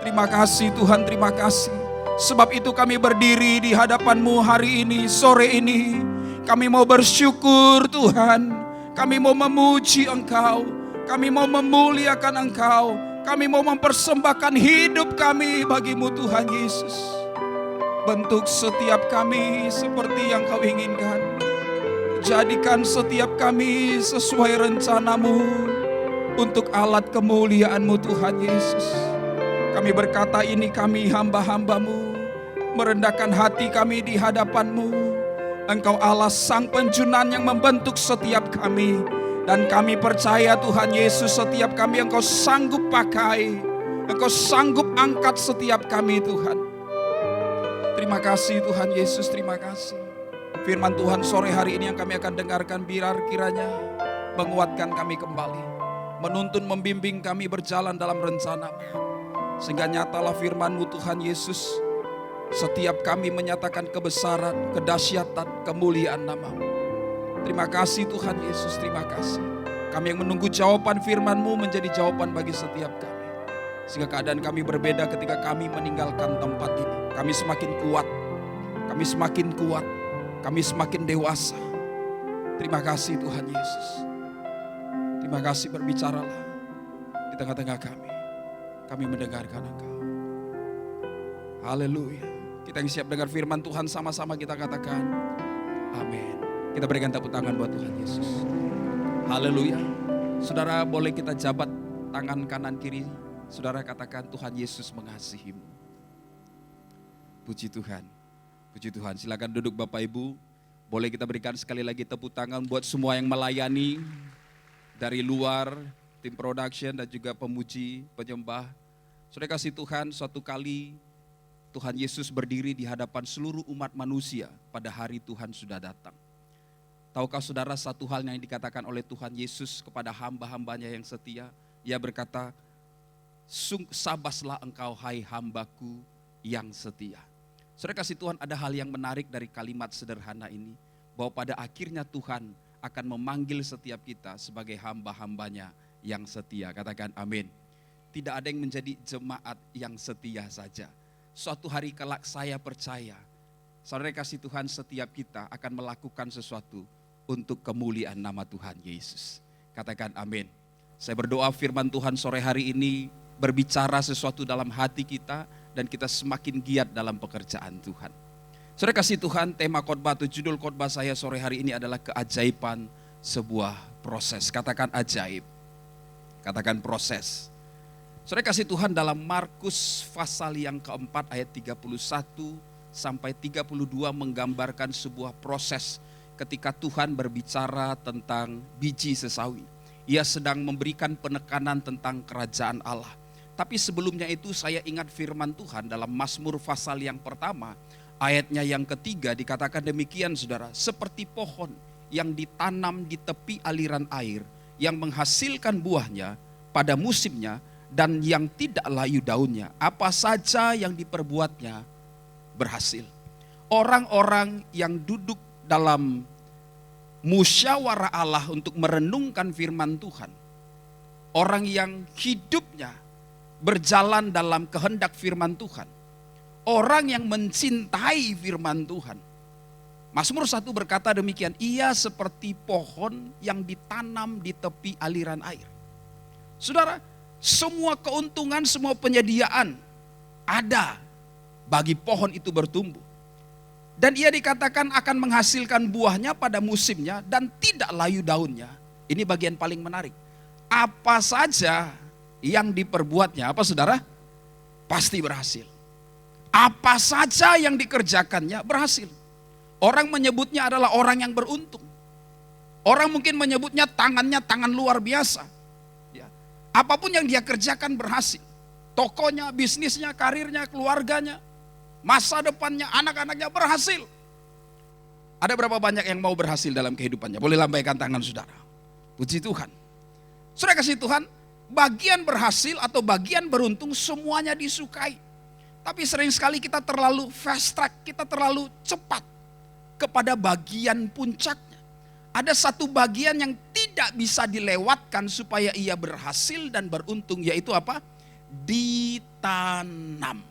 Terima kasih Tuhan, terima kasih. Sebab itu kami berdiri di hadapan-Mu hari ini, sore ini. Kami mau bersyukur Tuhan. Kami mau memuji Engkau. Kami mau memuliakan Engkau. Kami mau mempersembahkan hidup kami bagi-Mu Tuhan Yesus. Bentuk setiap kami seperti yang Kau inginkan. Jadikan setiap kami sesuai rencana-Mu untuk alat kemuliaan-Mu Tuhan Yesus. Kami berkata ini kami hamba-hamba-Mu, merendahkan hati kami di hadapan-Mu. Engkau Allah Sang Penjunan yang membentuk setiap kami. Dan kami percaya Tuhan Yesus, setiap kami Engkau sanggup pakai. Engkau sanggup angkat setiap kami Tuhan. Terima kasih Tuhan Yesus, terima kasih. Firman Tuhan sore hari ini yang kami akan dengarkan, biar kiranya menguatkan kami kembali. Menuntun, membimbing kami berjalan dalam rencana-Mu. Sehingga nyatalah firman-Mu Tuhan Yesus. Setiap kami menyatakan kebesaran, kedahsyatan, kemuliaan nama-Mu. Terima kasih Tuhan Yesus, terima kasih. Kami yang menunggu jawaban firman-Mu menjadi jawaban bagi setiap kami. Sehingga keadaan kami berbeda ketika kami meninggalkan tempat ini. Kami semakin kuat, kami semakin kuat, kami semakin dewasa. Terima kasih Tuhan Yesus. Terima kasih, berbicaralah di tengah-tengah kami. Kami mendengarkan Engkau. Haleluya. Kita yang siap dengar firman Tuhan, sama-sama kita katakan amin. Kita berikan tepuk tangan buat Tuhan Yesus. Haleluya. Saudara, boleh kita jabat tangan kanan kiri. Saudara katakan, Tuhan Yesus mengasihimu. Puji Tuhan. Puji Tuhan. Silakan duduk Bapak Ibu. Boleh kita berikan sekali lagi tepuk tangan buat semua yang melayani dari luar, tim production dan juga pemuji, penyembah. Saudara kasih Tuhan, suatu kali Tuhan Yesus berdiri di hadapan seluruh umat manusia pada hari Tuhan sudah datang. Tahukah saudara satu hal yang dikatakan oleh Tuhan Yesus kepada hamba-hambanya yang setia? Ia berkata, sabaslah engkau hai hambaku yang setia. Saudara kasih Tuhan, ada hal yang menarik dari kalimat sederhana ini. Bahwa pada akhirnya Tuhan akan memanggil setiap kita sebagai hamba-hambanya yang setia. Katakan amin. Tidak ada yang menjadi jemaat yang setia saja. Suatu hari kelak saya percaya, saudara kasih Tuhan, setiap kita akan melakukan sesuatu untuk kemuliaan nama Tuhan Yesus. Katakan amin. Saya berdoa firman Tuhan sore hari ini berbicara sesuatu dalam hati kita dan kita semakin giat dalam pekerjaan Tuhan. Saudara kasih Tuhan, tema khotbah atau judul khotbah saya sore hari ini adalah keajaiban sebuah proses. Katakan ajaib. Katakan proses. Saudara kasih Tuhan, dalam Markus pasal yang keempat ayat 31 sampai 32 menggambarkan sebuah proses ketika Tuhan berbicara tentang biji sesawi. Ia sedang memberikan penekanan tentang kerajaan Allah. Tapi sebelumnya itu saya ingat firman Tuhan dalam Mazmur pasal yang pertama, ayatnya yang ketiga dikatakan demikian saudara. Seperti pohon yang ditanam di tepi aliran air, yang menghasilkan buahnya pada musimnya, dan yang tidak layu daunnya, apa saja yang diperbuatnya berhasil. Orang-orang yang duduk dalam musyawarah Allah untuk merenungkan firman Tuhan, orang yang hidupnya berjalan dalam kehendak firman Tuhan, orang yang mencintai firman Tuhan. Mazmur 1 berkata demikian, ia seperti pohon yang ditanam di tepi aliran air. Saudara, semua keuntungan, semua penyediaan ada bagi pohon itu bertumbuh. Dan ia dikatakan akan menghasilkan buahnya pada musimnya dan tidak layu daunnya. Ini bagian paling menarik. Apa saja yang diperbuatnya, apa saudara? Pasti berhasil. Apa saja yang dikerjakannya berhasil. Orang menyebutnya adalah orang yang beruntung. Orang mungkin menyebutnya tangannya tangan luar biasa. Apapun yang dia kerjakan berhasil. Tokonya, bisnisnya, karirnya, keluarganya, masa depannya, anak-anaknya berhasil. Ada berapa banyak yang mau berhasil dalam kehidupannya? Boleh lambaikan tangan saudara. Puji Tuhan. Saudara kasih Tuhan, bagian berhasil atau bagian beruntung semuanya disukai. Tapi sering sekali kita terlalu fast track, kita terlalu cepat kepada bagian puncaknya. Ada satu bagian yang tidak bisa dilewatkan supaya ia berhasil dan beruntung, yaitu apa? ditanam.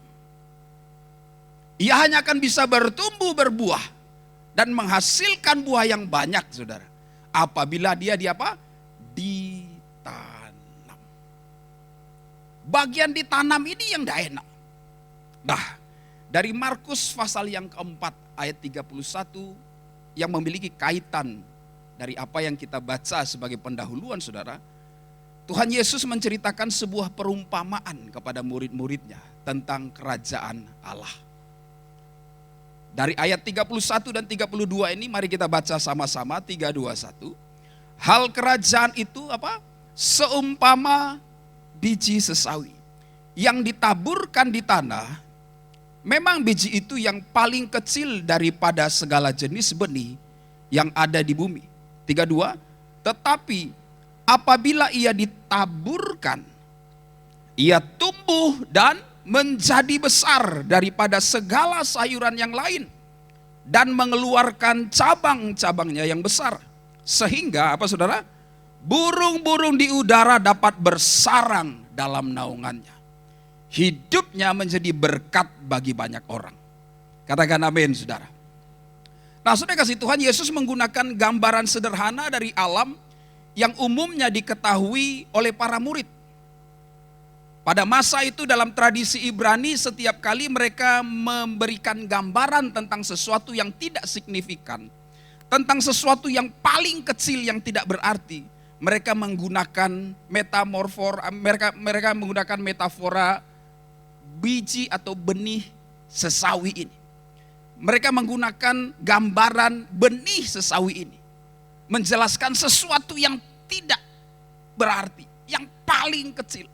Ia hanya akan bisa bertumbuh berbuah dan menghasilkan buah yang banyak, saudara, apabila dia ditanam. Bagian ditanam ini yang tidak enak. Nah, dari Markus pasal yang keempat ayat 31 yang memiliki kaitan dari apa yang kita baca sebagai pendahuluan, saudara, Tuhan Yesus menceritakan sebuah perumpamaan kepada murid-muridnya tentang kerajaan Allah. Dari ayat 31 dan 32 ini mari kita baca sama-sama. 3, 2, 1. Hal kerajaan itu apa? Seumpama biji sesawi yang ditaburkan di tanah. Memang biji itu yang paling kecil daripada segala jenis benih yang ada di bumi. 32. Tetapi apabila ia ditaburkan, ia tumbuh dan menjadi besar daripada segala sayuran yang lain dan mengeluarkan cabang-cabangnya yang besar, sehingga apa, saudara? Burung-burung di udara dapat bersarang dalam naungannya. Hidupnya menjadi berkat bagi banyak orang. Katakan amin, saudara. Nah, saudara kasih Tuhan, Yesus menggunakan gambaran sederhana dari alam yang umumnya diketahui oleh para murid. Pada masa itu dalam tradisi Ibrani, setiap kali mereka memberikan gambaran tentang sesuatu yang tidak signifikan, tentang sesuatu yang paling kecil yang tidak berarti, mereka menggunakan metafora biji atau benih sesawi ini. Mereka menggunakan gambaran benih sesawi ini, menjelaskan sesuatu yang tidak berarti, yang paling kecil.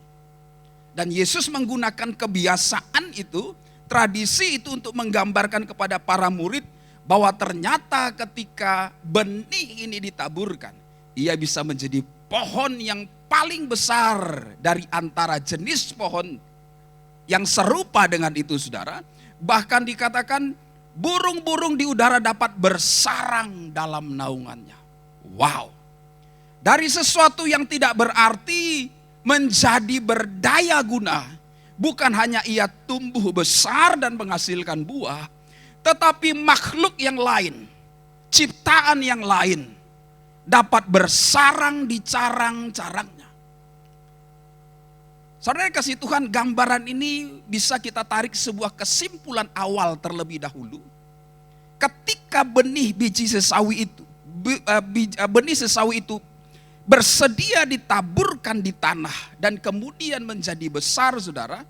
Dan Yesus menggunakan kebiasaan itu, tradisi itu untuk menggambarkan kepada para murid bahwa ternyata ketika benih ini ditaburkan, ia bisa menjadi pohon yang paling besar dari antara jenis pohon yang serupa dengan itu, saudara. Bahkan dikatakan burung-burung di udara dapat bersarang dalam naungannya. Wow. Dari sesuatu yang tidak berarti menjadi berdaya guna. Bukan hanya ia tumbuh besar dan menghasilkan buah, tetapi makhluk yang lain, ciptaan yang lain dapat bersarang di carang-carangnya. Saudara kasih Tuhan, gambaran ini bisa kita tarik sebuah kesimpulan awal terlebih dahulu. Ketika benih sesawi itu bersedia ditaburkan di tanah dan kemudian menjadi besar, saudara.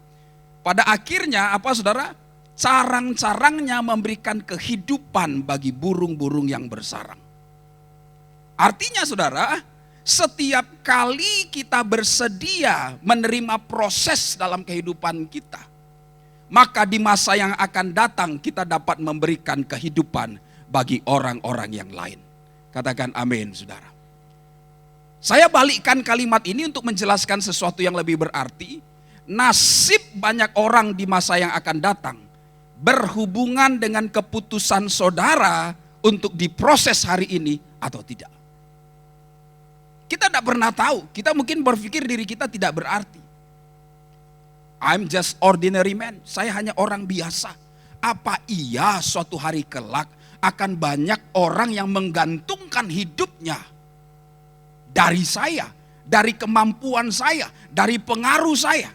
Pada akhirnya apa, saudara? Carang-carangnya memberikan kehidupan bagi burung-burung yang bersarang. Artinya, saudara, setiap kali kita bersedia menerima proses dalam kehidupan kita, maka di masa yang akan datang kita dapat memberikan kehidupan bagi orang-orang yang lain. Katakan amin, saudara. Saya balikkan kalimat ini untuk menjelaskan sesuatu yang lebih berarti. Nasib banyak orang di masa yang akan datang berhubungan dengan keputusan saudara untuk diproses hari ini atau tidak. Kita tidak pernah tahu, kita mungkin berpikir diri kita tidak berarti. I'm just ordinary man, saya hanya orang biasa. Apa iya suatu hari kelak akan banyak orang yang menggantungkan hidupnya dari saya, dari kemampuan saya, dari pengaruh saya?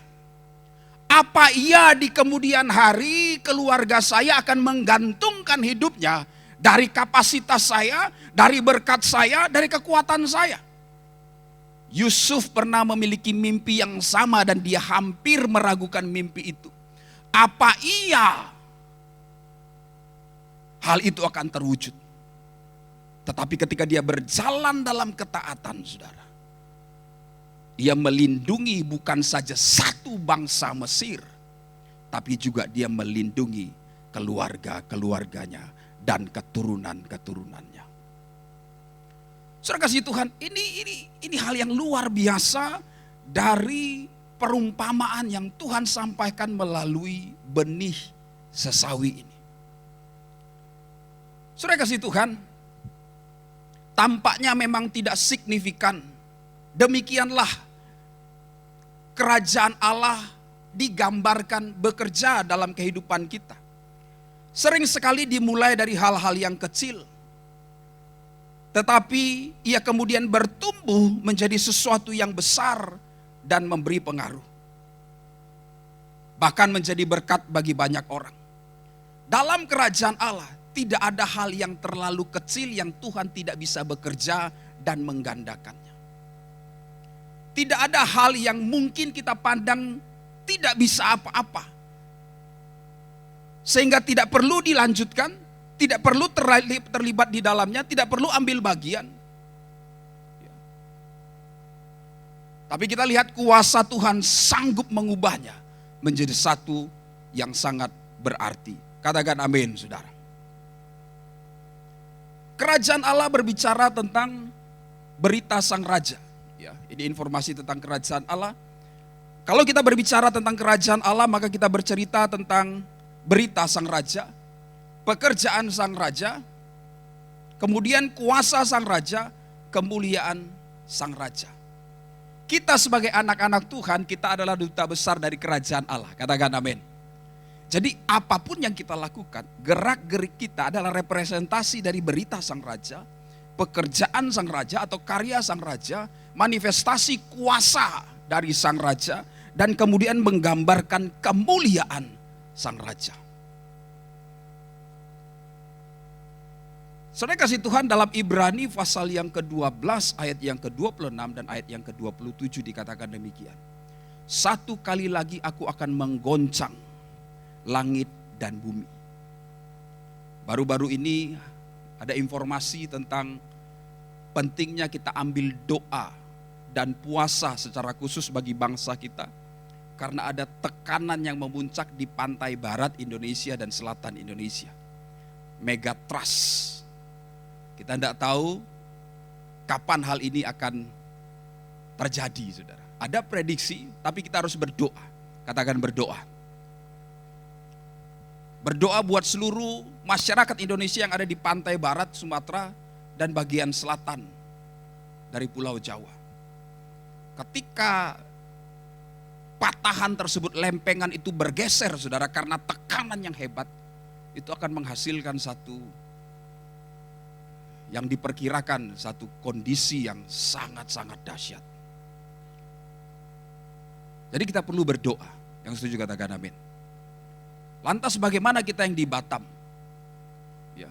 Apa iya di kemudian hari keluarga saya akan menggantungkan hidupnya dari kapasitas saya, dari berkat saya, dari kekuatan saya? Yusuf pernah memiliki mimpi yang sama dan dia hampir meragukan mimpi itu. Apa iya hal itu akan terwujud? Tetapi ketika dia berjalan dalam ketaatan, saudara, ia melindungi bukan saja satu bangsa Mesir, tapi juga dia melindungi keluarga-keluarganya dan keturunan-keturunannya. Saudara kasih Tuhan, ini hal yang luar biasa dari perumpamaan yang Tuhan sampaikan melalui benih sesawi ini. Saudara kasih Tuhan, tampaknya memang tidak signifikan. Demikianlah kerajaan Allah digambarkan bekerja dalam kehidupan kita, sering sekali dimulai dari hal-hal yang kecil, tetapi ia kemudian bertumbuh menjadi sesuatu yang besar dan memberi pengaruh. Bahkan menjadi berkat bagi banyak orang. Dalam kerajaan Allah tidak ada hal yang terlalu kecil yang Tuhan tidak bisa bekerja dan menggandakannya. Tidak ada hal yang mungkin kita pandang tidak bisa apa-apa, sehingga tidak perlu dilanjutkan, tidak perlu terlibat di dalamnya, tidak perlu ambil bagian. Tapi kita lihat kuasa Tuhan sanggup mengubahnya menjadi satu yang sangat berarti. Katakan amin, saudara. Kerajaan Allah berbicara tentang berita sang raja. Ya, ini informasi tentang kerajaan Allah. Kalau kita berbicara tentang kerajaan Allah, maka kita bercerita tentang berita sang raja, pekerjaan sang raja, kemudian kuasa sang raja, kemuliaan sang raja. Kita sebagai anak-anak Tuhan, kita adalah duta besar dari kerajaan Allah. Katakan amin. Jadi apapun yang kita lakukan, gerak-gerik kita adalah representasi dari berita sang raja, pekerjaan sang raja atau karya sang raja, manifestasi kuasa dari sang raja, dan kemudian menggambarkan kemuliaan sang raja. Saudara kasih Tuhan, dalam Ibrani pasal yang ke-12 ayat yang ke-26 dan ayat yang ke-27 dikatakan demikian. Satu kali lagi aku akan menggoncang langit dan bumi. Baru-baru ini ada informasi tentang pentingnya kita ambil doa dan puasa secara khusus bagi bangsa kita. Karena ada tekanan yang memuncak di pantai barat Indonesia dan selatan Indonesia. Megatrust. Kita tidak tahu kapan hal ini akan terjadi, saudara. Ada prediksi, tapi kita harus berdoa. Katakan berdoa. Berdoa buat seluruh masyarakat Indonesia yang ada di pantai barat Sumatera dan bagian selatan dari Pulau Jawa. Ketika patahan tersebut, lempengan itu bergeser, saudara, karena tekanan yang hebat, itu akan menghasilkan satu yang diperkirakan satu kondisi yang sangat-sangat dahsyat. Jadi kita perlu berdoa. Yang setuju katakan amin. Lantas bagaimana kita yang di Batam? Ya.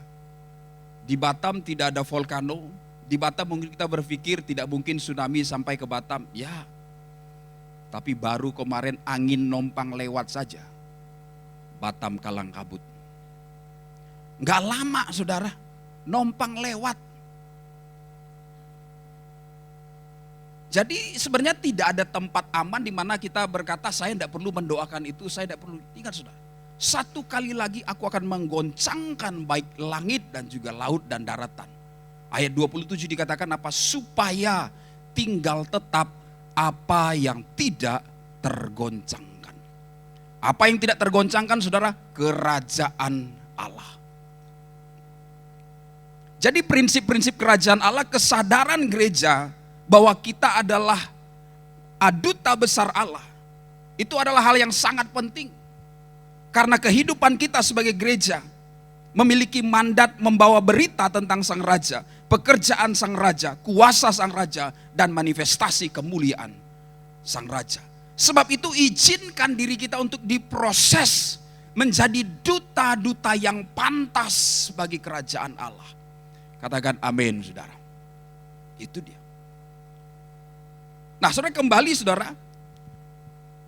Di Batam tidak ada volcano. Di Batam mungkin kita berpikir tidak mungkin tsunami sampai ke Batam. Ya. Tapi baru kemarin angin nompang lewat saja. Batam kalang kabut. Enggak lama, saudara. Nompang lewat. Jadi sebenarnya tidak ada tempat aman di mana kita berkata saya tidak perlu mendoakan itu, saya tidak perlu. Ingat saudara, satu kali lagi aku akan menggoncangkan baik langit dan juga laut dan daratan. Ayat 27 dikatakan apa? Supaya tinggal tetap apa yang tidak tergoncangkan. Apa yang tidak tergoncangkan, saudara? Kerajaan Allah. Jadi prinsip-prinsip kerajaan Allah, kesadaran gereja bahwa kita adalah duta besar Allah. Itu adalah hal yang sangat penting. Karena kehidupan kita sebagai gereja memiliki mandat membawa berita tentang sang raja, pekerjaan sang raja, kuasa sang raja, dan manifestasi kemuliaan sang raja. Sebab itu izinkan diri kita untuk diproses menjadi duta-duta yang pantas bagi kerajaan Allah. Katakan amin, saudara. Itu dia. Nah, saudara, kembali saudara.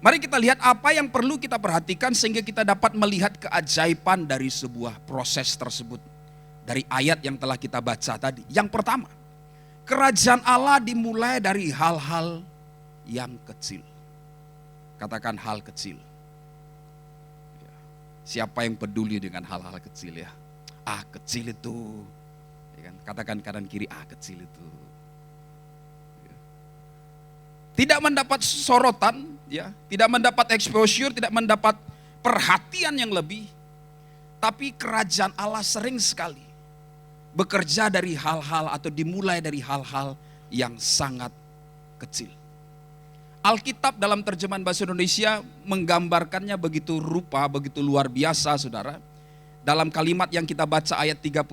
Mari kita lihat apa yang perlu kita perhatikan sehingga kita dapat melihat keajaiban dari sebuah proses tersebut. Dari ayat yang telah kita baca tadi. Yang pertama, kerajaan Allah dimulai dari hal-hal yang kecil. Katakan hal kecil. Siapa yang peduli dengan hal-hal kecil ya? Kecil itu. Katakan kanan kiri, kecil itu. Tidak mendapat sorotan, ya, tidak mendapat exposure, tidak mendapat perhatian yang lebih. Tapi kerajaan Allah sering sekali bekerja dari hal-hal atau dimulai dari hal-hal yang sangat kecil. Alkitab dalam terjemahan bahasa Indonesia menggambarkannya begitu rupa, begitu luar biasa saudara. Dalam kalimat yang kita baca ayat 31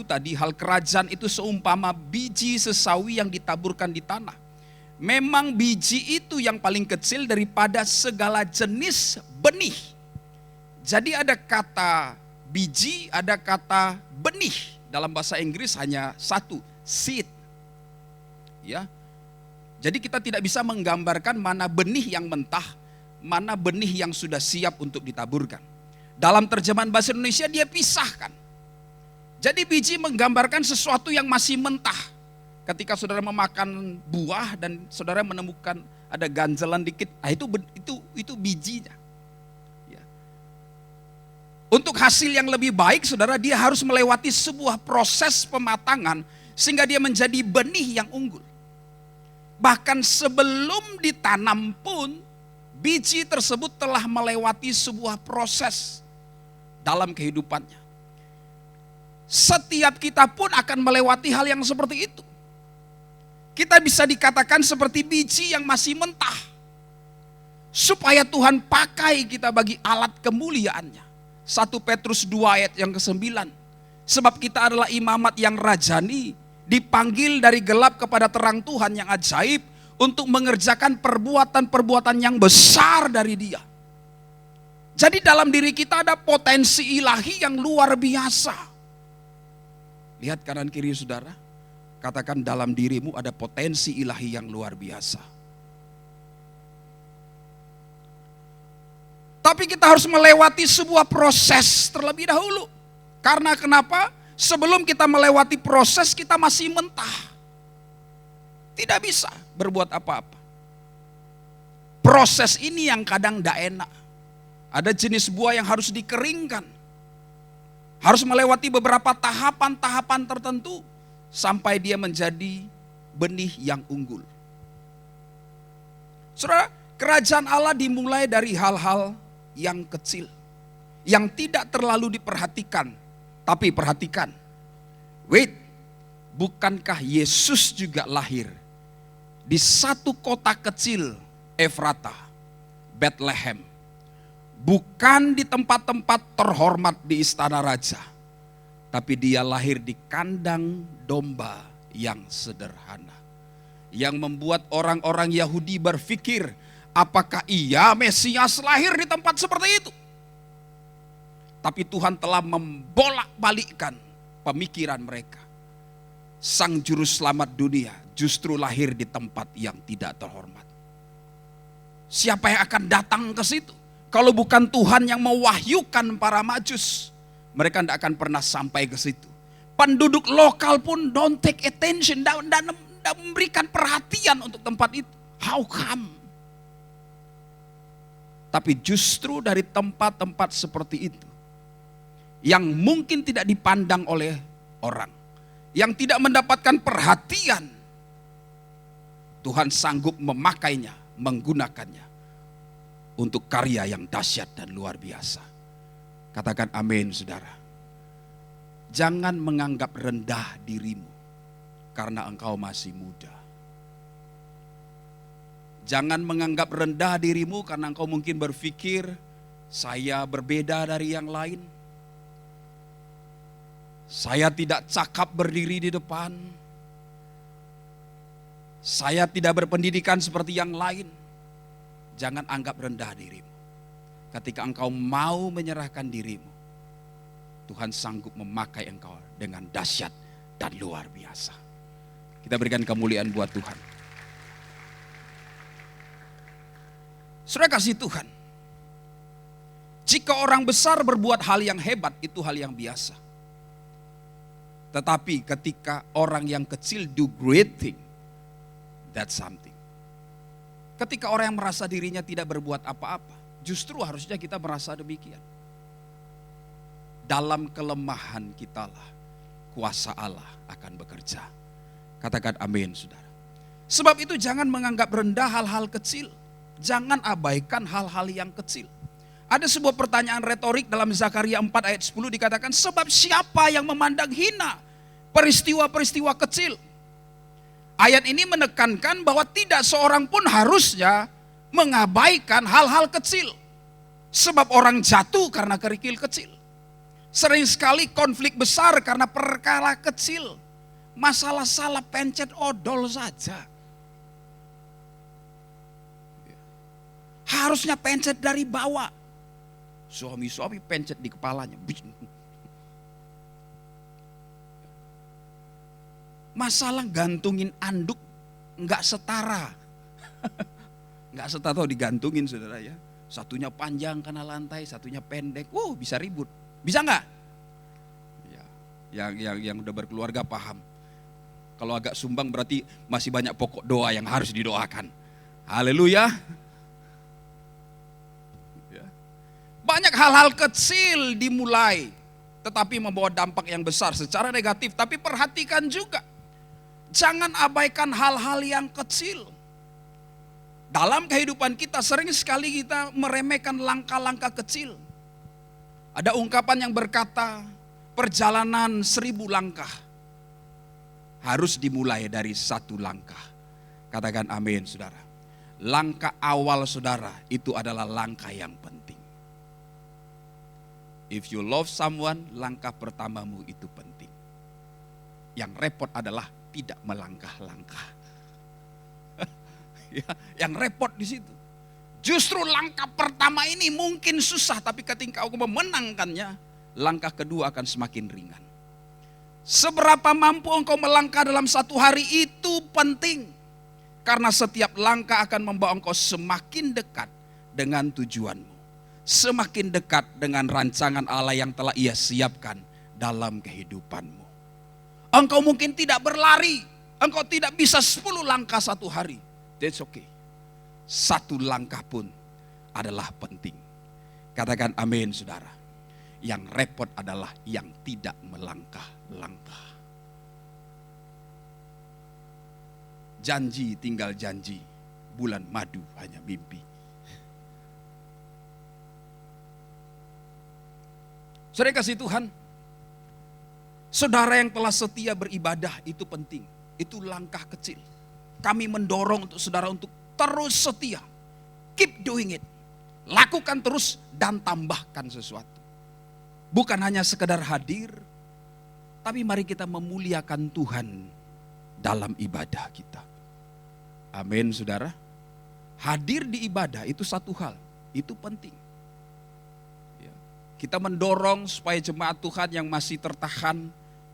tadi, hal kerajaan itu seumpama biji sesawi yang ditaburkan di tanah. Memang biji itu yang paling kecil daripada segala jenis benih. Jadi ada kata biji, ada kata benih. Dalam bahasa Inggris hanya satu, seed. Ya. Jadi kita tidak bisa menggambarkan mana benih yang mentah, mana benih yang sudah siap untuk ditaburkan. Dalam terjemahan bahasa Indonesia dia pisahkan. Jadi biji menggambarkan sesuatu yang masih mentah. Ketika saudara memakan buah dan saudara menemukan ada ganjelan dikit, itu bijinya. Ya. Untuk hasil yang lebih baik saudara, dia harus melewati sebuah proses pematangan sehingga dia menjadi benih yang unggul. Bahkan sebelum ditanam pun, biji tersebut telah melewati sebuah proses dalam kehidupannya. Setiap kita pun akan melewati hal yang seperti itu. Kita bisa dikatakan seperti biji yang masih mentah. Supaya Tuhan pakai kita bagi alat kemuliaannya. 1 Petrus 2 ayat yang ke-9. Sebab kita adalah imamat yang rajani, dipanggil dari gelap kepada terang Tuhan yang ajaib, untuk mengerjakan perbuatan-perbuatan yang besar dari Dia. Jadi dalam diri kita ada potensi ilahi yang luar biasa. Lihat kanan kiri saudara, katakan dalam dirimu ada potensi ilahi yang luar biasa. Tapi kita harus melewati sebuah proses terlebih dahulu. Karena kenapa? Sebelum kita melewati proses kita masih mentah. Tidak bisa berbuat apa-apa. Proses ini yang kadang tidak enak. Ada jenis buah yang harus dikeringkan. Harus melewati beberapa tahapan-tahapan tertentu. Sampai dia menjadi benih yang unggul. Saudara, kerajaan Allah dimulai dari hal-hal yang kecil. Yang tidak terlalu diperhatikan. Tapi perhatikan. Wait, bukankah Yesus juga lahir di satu kota kecil, Efrata, Bethlehem. Bukan di tempat-tempat terhormat di istana raja. Tapi dia lahir di kandang domba yang sederhana. Yang membuat orang-orang Yahudi berpikir, apakah ia Mesias lahir di tempat seperti itu? Tapi Tuhan telah membolak-balikkan pemikiran mereka. Sang juru selamat dunia justru lahir di tempat yang tidak terhormat. Siapa yang akan datang ke situ? Kalau bukan Tuhan yang mewahyukan para majus, mereka tidak akan pernah sampai ke situ. Penduduk lokal pun don't take attention, tidak memberikan perhatian untuk tempat itu. How come? Tapi justru dari tempat-tempat seperti itu, yang mungkin tidak dipandang oleh orang, yang tidak mendapatkan perhatian, Tuhan sanggup memakainya, menggunakannya untuk karya yang dahsyat dan luar biasa. Katakan amin saudara. Jangan menganggap rendah dirimu karena engkau masih muda. Jangan menganggap rendah dirimu karena engkau mungkin berpikir saya berbeda dari yang lain. Saya tidak cakap berdiri di depan. Saya tidak berpendidikan seperti yang lain. Jangan anggap rendah dirimu. Ketika engkau mau menyerahkan dirimu, Tuhan sanggup memakai engkau dengan dahsyat dan luar biasa. Kita berikan kemuliaan buat Tuhan. Saudara kasih Tuhan, jika orang besar berbuat hal yang hebat, itu hal yang biasa. Tetapi ketika orang yang kecil do great thing, that's something. Ketika orang yang merasa dirinya tidak berbuat apa-apa, justru harusnya kita merasa demikian. Dalam kelemahan kitalah kuasa Allah akan bekerja. Katakan amin saudara. Sebab itu jangan menganggap rendah hal-hal kecil. Jangan abaikan hal-hal yang kecil. Ada sebuah pertanyaan retorik dalam Zakaria 4 ayat 10 dikatakan, sebab siapa yang memandang hina peristiwa-peristiwa kecil? Ayat ini menekankan bahwa tidak seorang pun harusnya mengabaikan hal-hal kecil. Sebab orang jatuh karena kerikil kecil. Sering sekali konflik besar karena perkara kecil. Masalah salah pencet odol saja. Harusnya pencet dari bawah. Suami-suami pencet di kepalanya. Masalah gantungin anduk nggak setara. Nggak setara digantungin saudara ya. Satunya panjang karena lantai, satunya pendek. Bisa ribut. Bisa nggak? Ya, yang udah berkeluarga paham. Kalau agak sumbang berarti masih banyak pokok doa yang harus didoakan. Haleluya. Ya. Banyak hal-hal kecil dimulai, tetapi membawa dampak yang besar secara negatif. Tapi perhatikan juga, jangan abaikan hal-hal yang kecil. Dalam kehidupan kita sering sekali kita meremehkan langkah-langkah kecil. Ada ungkapan yang berkata, perjalanan 1000 langkah harus dimulai dari 1 langkah. Katakan amin saudara. Langkah awal saudara itu adalah langkah yang penting. If you love someone, langkah pertamamu itu penting. Yang repot adalah tidak melangkah-langkah. Ya, yang repot di situ. Justru langkah pertama ini mungkin susah, tapi ketika engkau memenangkannya, langkah kedua akan semakin ringan. Seberapa mampu engkau melangkah dalam 1 hari itu penting. Karena setiap langkah akan membawa engkau semakin dekat dengan tujuanmu. Semakin dekat dengan rancangan Allah yang telah Ia siapkan dalam kehidupanmu. Engkau mungkin tidak berlari, engkau tidak bisa 10 langkah 1 hari. That's okay. 1 langkah pun adalah penting. Katakan amin saudara. Yang repot adalah yang tidak melangkah-langkah. Janji tinggal janji, bulan madu hanya mimpi. Saudara kasih Tuhan, saudara yang telah setia beribadah itu penting. Itu langkah kecil. Kami mendorong untuk saudara untuk terus setia. Keep doing it. Lakukan terus dan tambahkan sesuatu. Bukan hanya sekedar hadir, tapi mari kita memuliakan Tuhan dalam ibadah kita. Amin saudara. Hadir di ibadah itu satu hal, itu penting. Ya. Kita mendorong supaya jemaat Tuhan yang masih tertahan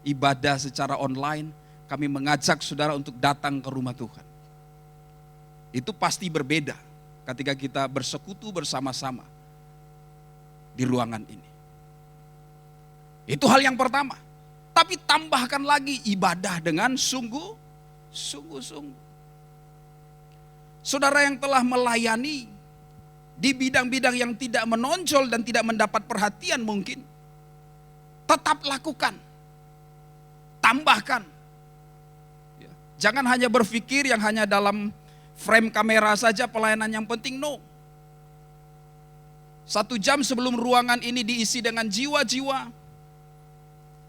ibadah secara online, kami mengajak saudara untuk datang ke rumah Tuhan. Itu pasti berbeda ketika kita bersekutu bersama-sama di ruangan ini. Itu hal yang pertama. Tapi tambahkan lagi ibadah dengan sungguh-sungguh. Saudara yang telah melayani di bidang-bidang yang tidak menonjol dan tidak mendapat perhatian mungkin, tetap lakukan. Tambahkan. Jangan hanya berpikir yang hanya dalam frame kamera saja pelayanan yang penting, no. 1 jam sebelum ruangan ini diisi dengan jiwa-jiwa,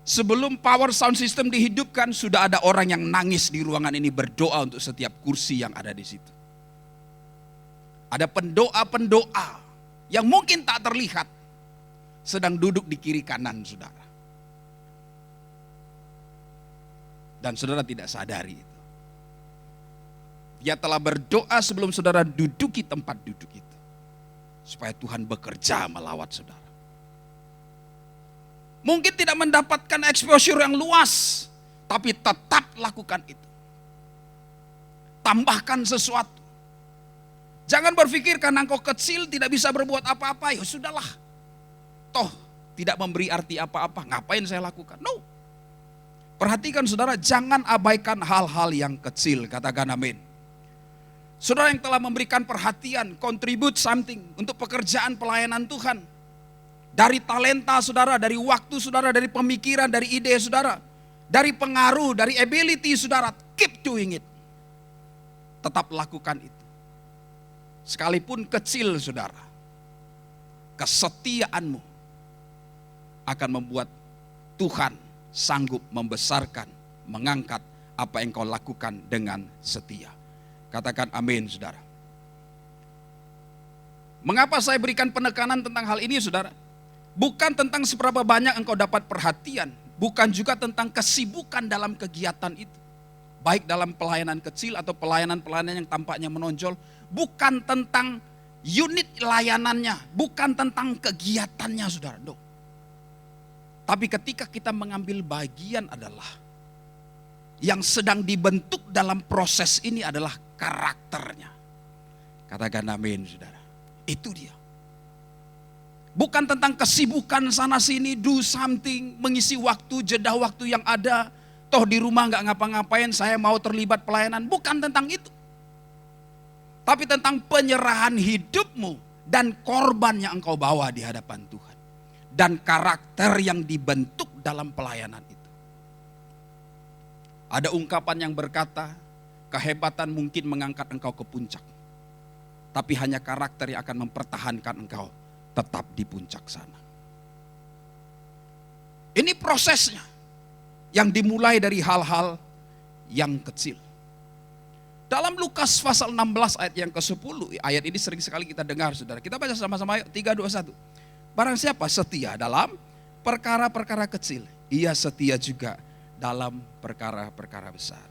sebelum power sound system dihidupkan, sudah ada orang yang nangis di ruangan ini berdoa untuk setiap kursi yang ada di situ. Ada pendoa-pendoa yang mungkin tak terlihat, sedang duduk di kiri kanan saudara. Dan saudara tidak sadari itu. Dia telah berdoa sebelum saudara duduki tempat duduk itu. Supaya Tuhan bekerja melawat saudara. Mungkin tidak mendapatkan exposure yang luas, tapi tetap lakukan itu. Tambahkan sesuatu. Jangan berpikir karena engkau kecil tidak bisa berbuat apa-apa, ya sudahlah. Toh tidak memberi arti apa-apa, ngapain saya lakukan? No. Perhatikan saudara, jangan abaikan hal-hal yang kecil, katakan amin. Saudara yang telah memberikan perhatian, contribute something untuk pekerjaan pelayanan Tuhan. Dari talenta saudara, dari waktu saudara, dari pemikiran, dari ide saudara, dari pengaruh, dari ability saudara, keep doing it. Tetap lakukan itu. Sekalipun kecil saudara, kesetiaanmu akan membuat Tuhan sanggup membesarkan, mengangkat apa yang kau lakukan dengan setia. Katakan amin, saudara. Mengapa saya berikan penekanan tentang hal ini, saudara? Bukan tentang seberapa banyak engkau dapat perhatian, bukan juga tentang kesibukan dalam kegiatan itu. Baik dalam pelayanan kecil atau pelayanan-pelayanan yang tampaknya menonjol, bukan tentang unit layanannya, bukan tentang kegiatannya, saudara. No. Tapi ketika kita mengambil bagian adalah yang sedang dibentuk dalam proses ini adalah karakternya. Katakan amin, saudara. Itu dia. Bukan tentang kesibukan sana sini, do something, mengisi waktu, jeda waktu yang ada. Toh di rumah gak ngapa-ngapain, saya mau terlibat pelayanan. Bukan tentang itu. Tapi tentang penyerahan hidupmu dan korban yang engkau bawa di hadapan Tuhan. Dan karakter yang dibentuk dalam pelayanan itu. Ada ungkapan yang berkata, kehebatan mungkin mengangkat engkau ke puncak. Tapi hanya karakter yang akan mempertahankan engkau tetap di puncak sana. Ini prosesnya yang dimulai dari hal-hal yang kecil. Dalam Lukas pasal 16 ayat yang ke-10, ayat ini sering sekali kita dengar, saudara. Kita baca sama-sama, 3, 2, 1. Barang siapa setia dalam perkara-perkara kecil, ia setia juga dalam perkara-perkara besar.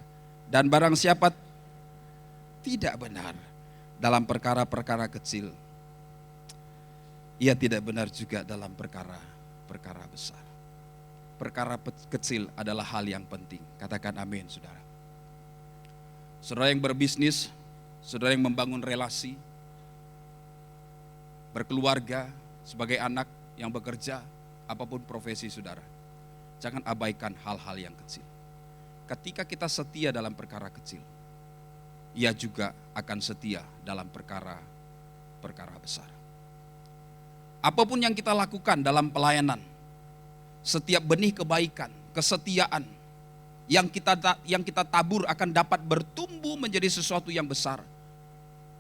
Dan barang siapa tidak benar dalam perkara-perkara kecil, ia tidak benar juga dalam perkara-perkara besar. Perkara kecil adalah hal yang penting. Katakan amin, saudara. Saudara yang berbisnis, saudara yang membangun relasi, berkeluarga, sebagai anak yang bekerja, apapun profesi saudara. Jangan abaikan hal-hal yang kecil. Ketika kita setia dalam perkara kecil, ia juga akan setia dalam perkara-perkara besar. Apapun yang kita lakukan dalam pelayanan, setiap benih kebaikan, kesetiaan yang kita tabur akan dapat bertumbuh menjadi sesuatu yang besar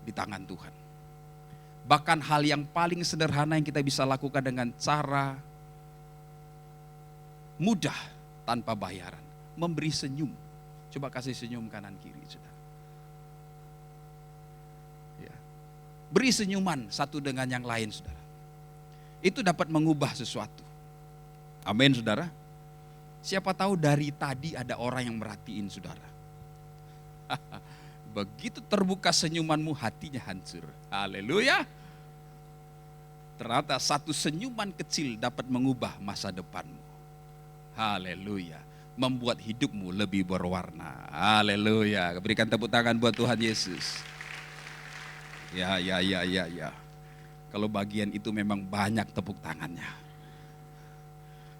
di tangan Tuhan. Bahkan hal yang paling sederhana yang kita bisa lakukan dengan cara mudah tanpa bayaran, memberi senyum. Coba kasih senyum kanan kiri, saudara. Ya. Beri senyuman satu dengan yang lain, saudara. Itu dapat mengubah sesuatu. Amin, saudara. Siapa tahu dari tadi ada orang yang merhatiin saudara. Begitu terbuka senyumanmu, hatinya hancur. Haleluya. Ternyata satu senyuman kecil dapat mengubah masa depanmu. Haleluya. Membuat hidupmu lebih berwarna. Haleluya. Berikan tepuk tangan buat Tuhan Yesus. Ya. Kalau bagian itu memang banyak tepuk tangannya.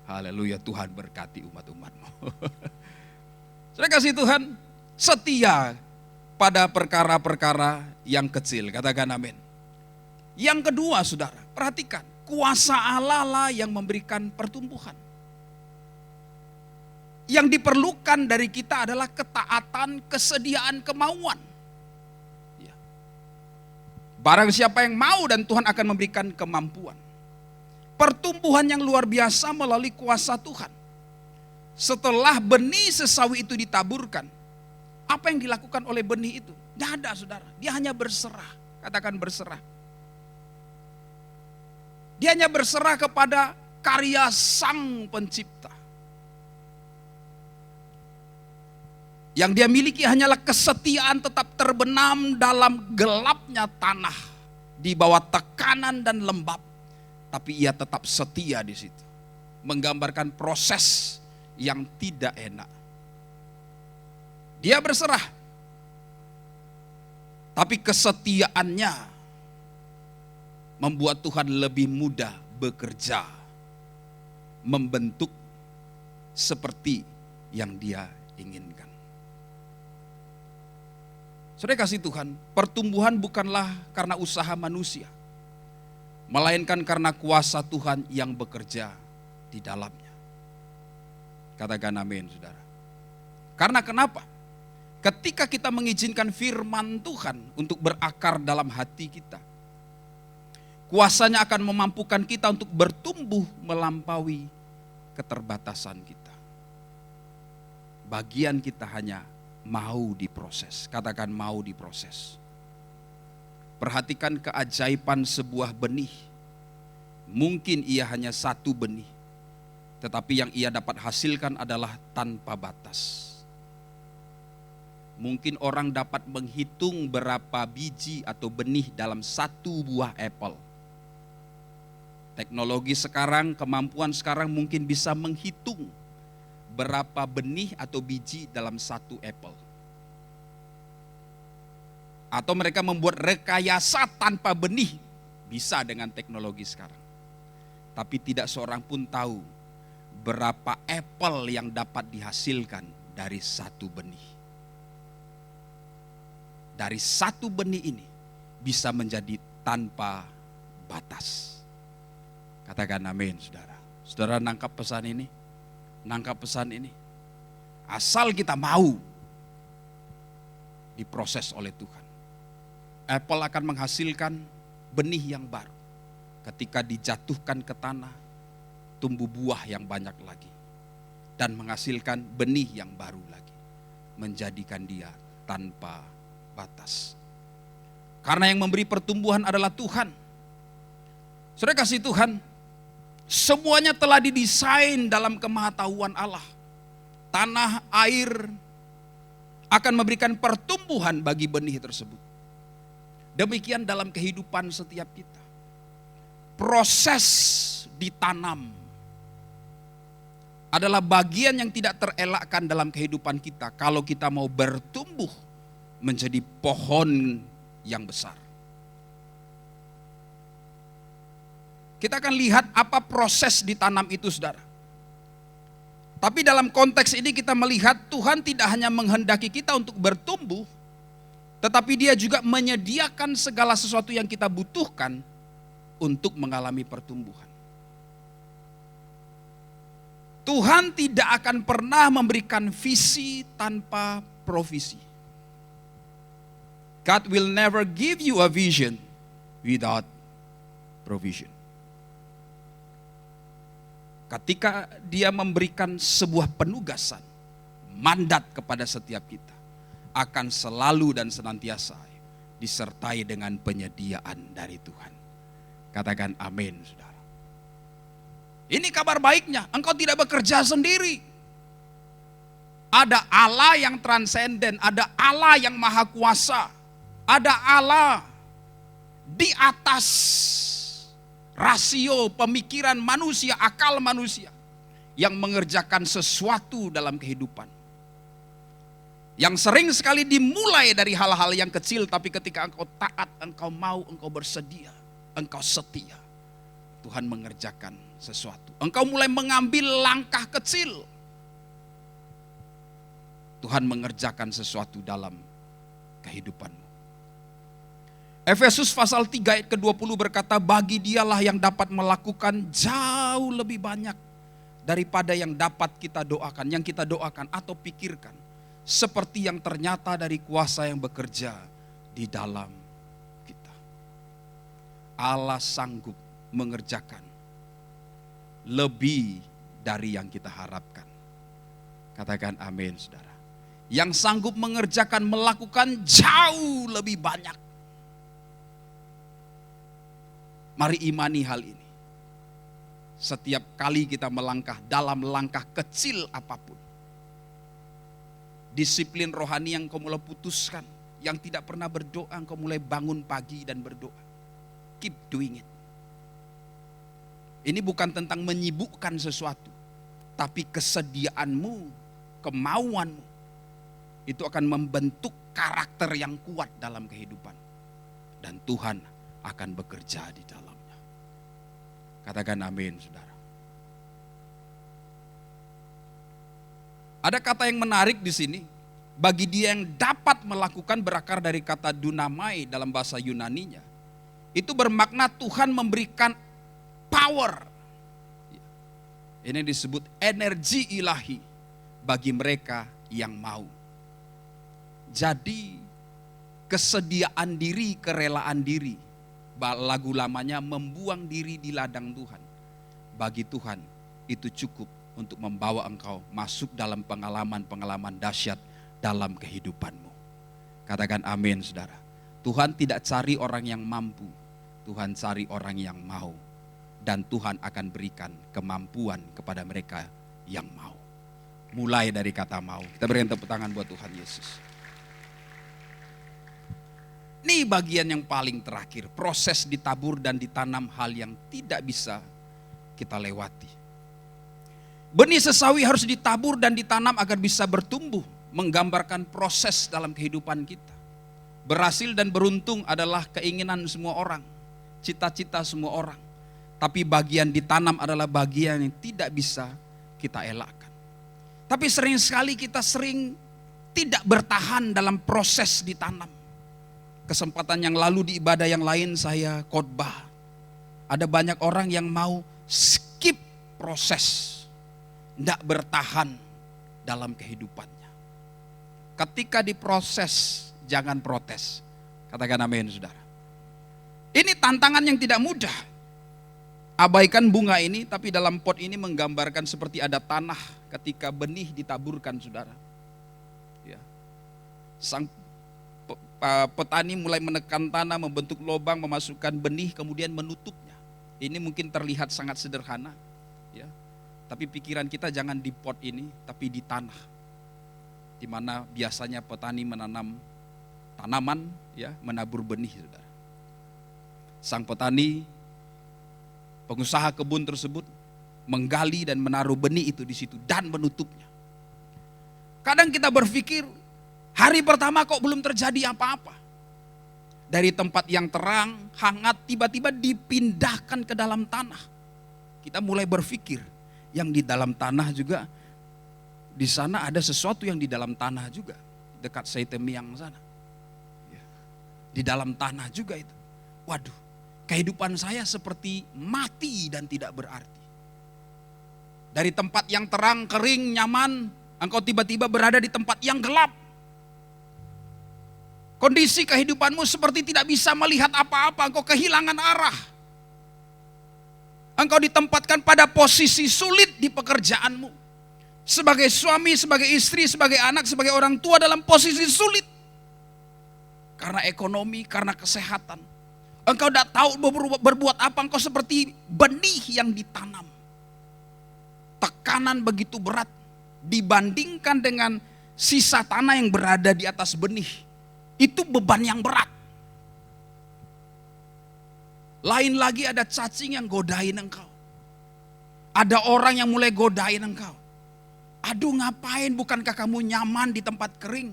Haleluya, Tuhan berkati umat-umatmu. Saya kasih Tuhan, setia pada perkara-perkara yang kecil. Katakan amin. Yang kedua, saudara, perhatikan. Kuasa Allah lah yang memberikan pertumbuhan. Yang diperlukan dari kita adalah ketaatan, kesediaan, kemauan. Barang siapa yang mau dan Tuhan akan memberikan kemampuan. Pertumbuhan yang luar biasa melalui kuasa Tuhan. Setelah benih sesawi itu ditaburkan, apa yang dilakukan oleh benih itu? Tidak ada, saudara. Dia hanya berserah. Katakan berserah. Dia hanya berserah kepada karya Sang Pencipta. Yang dia miliki hanyalah kesetiaan tetap terbenam dalam gelapnya tanah. Di bawah tekanan dan lembab. Tapi ia tetap setia di situ. Menggambarkan proses yang tidak enak. Dia berserah. Tapi kesetiaannya membuat Tuhan lebih mudah bekerja. Membentuk seperti yang dia inginkan. Saudara kasih Tuhan, pertumbuhan bukanlah karena usaha manusia, melainkan karena kuasa Tuhan yang bekerja di dalamnya. Katakan amin, saudara. Karena kenapa? Ketika kita mengizinkan firman Tuhan untuk berakar dalam hati kita, kuasanya akan memampukan kita untuk bertumbuh melampaui keterbatasan kita. Bagian kita hanya mau diproses. Katakan mau diproses. Perhatikan keajaiban sebuah benih. Mungkin ia hanya satu benih, tetapi yang ia dapat hasilkan adalah tanpa batas. Mungkin orang dapat menghitung berapa biji atau benih dalam satu buah apel. Teknologi sekarang, kemampuan sekarang mungkin bisa menghitung berapa benih atau biji dalam satu apel. Atau mereka membuat rekayasa tanpa benih, bisa dengan teknologi sekarang. Tapi tidak seorang pun tahu berapa apel yang dapat dihasilkan dari satu benih. Dari satu benih ini bisa menjadi tanpa batas. Katakan amin, saudara. Saudara nangkap pesan ini? Nangkap pesan ini? Asal kita mau diproses oleh Tuhan. Apel akan menghasilkan benih yang baru. Ketika dijatuhkan ke tanah, tumbuh buah yang banyak lagi. Dan menghasilkan benih yang baru lagi. Menjadikan dia tanpa batas. Karena yang memberi pertumbuhan adalah Tuhan. Saudara kasih Tuhan, semuanya telah didesain dalam kemahatauan Allah. Tanah, air akan memberikan pertumbuhan bagi benih tersebut. Demikian dalam kehidupan setiap kita. Proses ditanam adalah bagian yang tidak terelakkan dalam kehidupan kita kalau kita mau bertumbuh menjadi pohon yang besar. Kita akan lihat apa proses ditanam itu, saudara. Tapi dalam konteks ini kita melihat Tuhan tidak hanya menghendaki kita untuk bertumbuh, tetapi Dia juga menyediakan segala sesuatu yang kita butuhkan untuk mengalami pertumbuhan. Tuhan tidak akan pernah memberikan visi tanpa provisi. God will never give you a vision without provision. Ketika Dia memberikan sebuah penugasan, mandat kepada setiap kita, akan selalu dan senantiasa disertai dengan penyediaan dari Tuhan. Katakan amin, saudara. Ini kabar baiknya, engkau tidak bekerja sendiri. Ada Allah yang transenden, ada Allah yang maha kuasa. Ada Allah di atas rasio pemikiran manusia, akal manusia yang mengerjakan sesuatu dalam kehidupan. Yang sering sekali dimulai dari hal-hal yang kecil, tapi ketika engkau taat, engkau mau, engkau bersedia, engkau setia, Tuhan mengerjakan sesuatu. Engkau mulai mengambil langkah kecil, Tuhan mengerjakan sesuatu dalam kehidupanmu. Efesus pasal 3 ayat ke-20 berkata, bagi Dialah yang dapat melakukan jauh lebih banyak daripada yang dapat kita doakan, yang kita doakan atau pikirkan. Seperti yang ternyata dari kuasa yang bekerja di dalam kita. Allah sanggup mengerjakan lebih dari yang kita harapkan. Katakan amin, saudara. Yang sanggup mengerjakan, melakukan jauh lebih banyak. Mari imani hal ini. Setiap kali kita melangkah dalam langkah kecil apapun, disiplin rohani yang kau mulai putuskan, yang tidak pernah berdoa, kau mulai bangun pagi dan berdoa. Keep doing it. Ini bukan tentang menyibukkan sesuatu, tapi kesediaanmu, kemauanmu, itu akan membentuk karakter yang kuat dalam kehidupan. Dan Tuhan akan bekerja di dalamnya. Katakan amin, saudara. Ada kata yang menarik di sini. Bagi dia yang dapat melakukan berakar dari kata dunamai dalam bahasa Yunaninya. Itu bermakna Tuhan memberikan power. Ini disebut energi ilahi bagi mereka yang mau. Jadi kesediaan diri, kerelaan diri. Lagu lamanya membuang diri di ladang Tuhan. Bagi Tuhan itu cukup untuk membawa engkau masuk dalam pengalaman-pengalaman dahsyat dalam kehidupanmu. Katakan amin, saudara. Tuhan tidak cari orang yang mampu, Tuhan cari orang yang mau. Dan Tuhan akan berikan kemampuan kepada mereka yang mau. Mulai dari kata mau. Kita berikan tepuk tangan buat Tuhan Yesus. Ini bagian yang paling terakhir. Proses ditabur dan ditanam, hal yang tidak bisa kita lewati. Benih sesawi harus ditabur dan ditanam agar bisa bertumbuh. Menggambarkan proses dalam kehidupan kita. Berhasil dan beruntung adalah keinginan semua orang. Cita-cita semua orang. Tapi bagian ditanam adalah bagian yang tidak bisa kita elakkan. Tapi sering sekali kita tidak bertahan dalam proses ditanam. Kesempatan yang lalu di ibadah yang lain saya khotbah. Ada banyak orang yang mau skip proses. Tidak bertahan dalam kehidupannya. Ketika diproses, jangan protes. Katakan amin, saudara. Ini tantangan yang tidak mudah. Abaikan bunga ini, tapi dalam pot ini menggambarkan seperti ada tanah ketika benih ditaburkan, saudara. Ya. Sang petani mulai menekan tanah, membentuk lubang, memasukkan benih, kemudian menutupnya. Ini mungkin terlihat sangat sederhana, ya. Tapi pikiran kita jangan di pot ini, tapi di tanah. Di mana biasanya petani menanam tanaman, ya, menabur benih, saudara. Sang petani, pengusaha kebun tersebut menggali dan menaruh benih itu di situ dan menutupnya. Kadang kita berpikir, hari pertama kok belum terjadi apa-apa. Dari tempat yang terang, hangat, tiba-tiba dipindahkan ke dalam tanah. Kita mulai berpikir, yang di dalam tanah juga, di sana ada sesuatu yang di dalam tanah juga. Dekat Seitemiang sana. Di dalam tanah juga itu. Waduh. Kehidupan saya seperti mati dan tidak berarti. Dari tempat yang terang, kering, nyaman, engkau tiba-tiba berada di tempat yang gelap. Kondisi kehidupanmu seperti tidak bisa melihat apa-apa, engkau kehilangan arah. Engkau ditempatkan pada posisi sulit di pekerjaanmu. Sebagai suami, sebagai istri, sebagai anak, sebagai orang tua dalam posisi sulit. Karena ekonomi, karena kesehatan. Engkau tidak tahu berbuat apa, engkau seperti benih yang ditanam. Tekanan begitu berat dibandingkan dengan sisa tanah yang berada di atas benih. Itu beban yang berat. Lain lagi ada cacing yang godain engkau. Ada orang yang mulai godain engkau. Aduh, ngapain, bukankah kamu nyaman di tempat kering?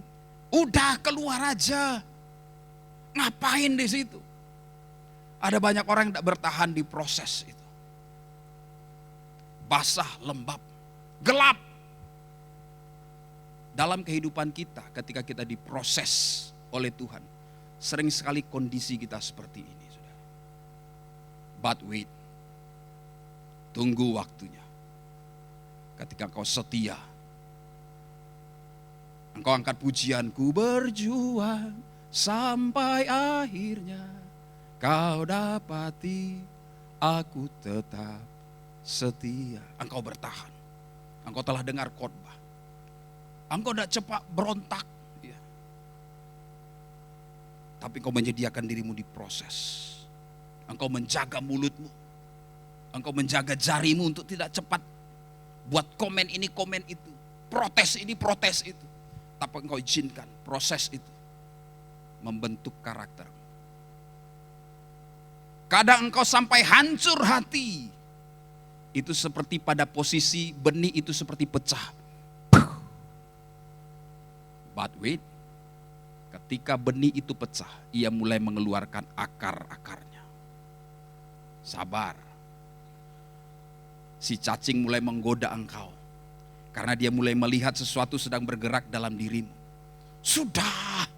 Udah keluar aja. Ngapain di situ? Ada banyak orang yang tidak bertahan di proses itu. Basah, lembab, gelap. Dalam kehidupan kita ketika kita diproses oleh Tuhan, sering sekali kondisi kita seperti ini, saudara. But wait, tunggu waktunya. Ketika kau setia, engkau angkat pujianku, berjuang sampai akhirnya. Kau dapati aku tetap setia. Engkau bertahan. Engkau telah dengar khotbah. Engkau tidak cepat berontak. Ya. Tapi engkau menyediakan dirimu di proses. Engkau menjaga mulutmu. Engkau menjaga jarimu untuk tidak cepat buat komen ini, komen itu. Protes ini, protes itu. Tapi engkau izinkan proses itu membentuk karakter. Kadang engkau sampai hancur hati. Itu seperti pada posisi benih itu seperti pecah. But wait, ketika benih itu pecah, ia mulai mengeluarkan akar-akarnya. Sabar. Si cacing mulai menggoda engkau. Karena dia mulai melihat sesuatu sedang bergerak dalam dirimu. Sudah